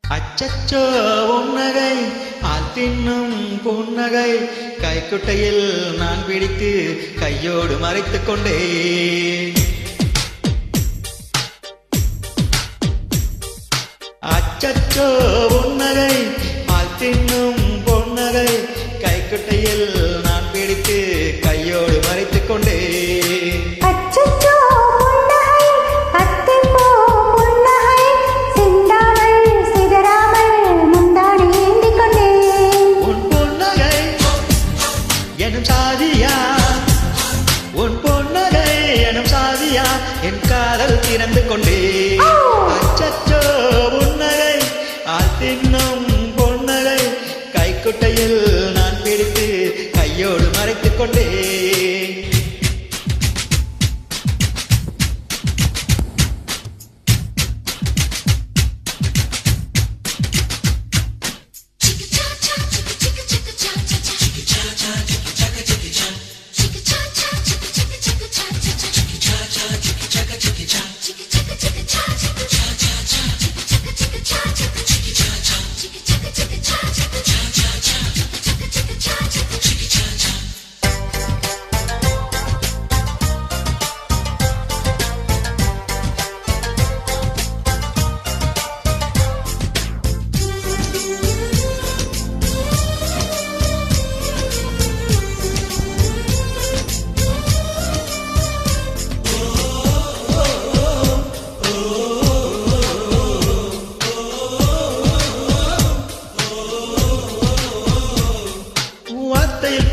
அச்சச்சோ உன்னகை ஆள் தின்னும் புன்னகை கைக்குட்டையில் நான் பிடித்து கையோடு மறைத்துக் கொண்டே அச்சச்சோ உன்னகை ஆள் தின்னும் பொன்னகை கைக்குட்டையில் நான் பிடித்து கையோடு மறைத்துக் கொண்டே உன் பொன்னகை எனும் சாதியா என் காதல் திறந்து கொண்டே அச்சச்சோ உன்னகை ஆள் தின்னும் பொன்னகை கைக்குட்டையில் நான் பிடித்து கையோடு மறைத்துக் கொண்டே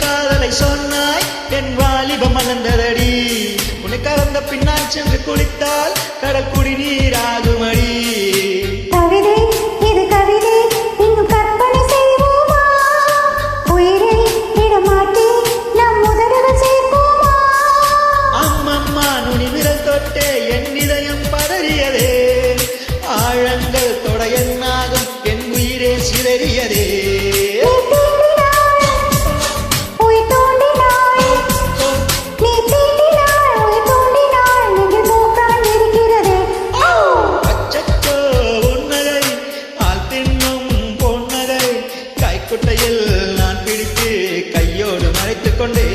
காதலை சொன்னாய் என் வாலிபம் மலர்ந்ததடி உன்னை கலந்த பின்னால் சென்று குளித்தால் கடல் குடி நீராகுமடி கவிதை இது கவிதை இங்கு கற்பனை செய்வோமா உயிரை இடமாட்டி நம் முதல்கள் சேர்ப்போமா அம்மம்மா நுனி விரல் தொட்டே என் இதயம் பதறியதே ஆழங்கள் தொட என்னாகும் என் உயிரே சிதறியதே கைக்குட்டையில் நான் பிடித்து கையோடு மறைத்துக் கொண்டே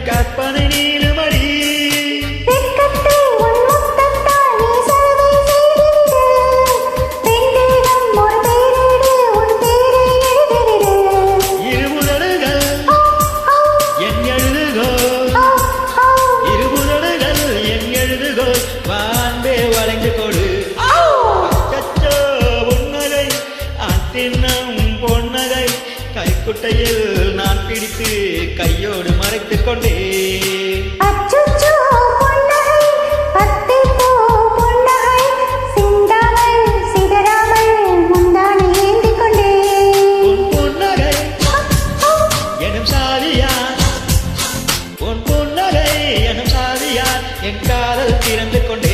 கற்பனை நீளுமடி இருபுதடுகள் என் எழுதுகோ இருபுதடுகள் என் எழுதுகோ வாண்டே வளைந்து கொடு அச்சச்சோ உன்னகை அத்தின்னம் பொன்னகை கைக்குட்டையில் நான் பிடித்து கையோடு மறைத்துக் கொண்டே அச்சச்சோ பொன்னகை அத்திப்பூ பொன்னகை சிந்தாமல் சிதறாமல் முந்தானை ஏந்திக் கொண்டே உன் பொன்னகை எனும் சாதியா உன் பொன்னகை எனும் சாதியா என் காதல் திறந்து கொண்டே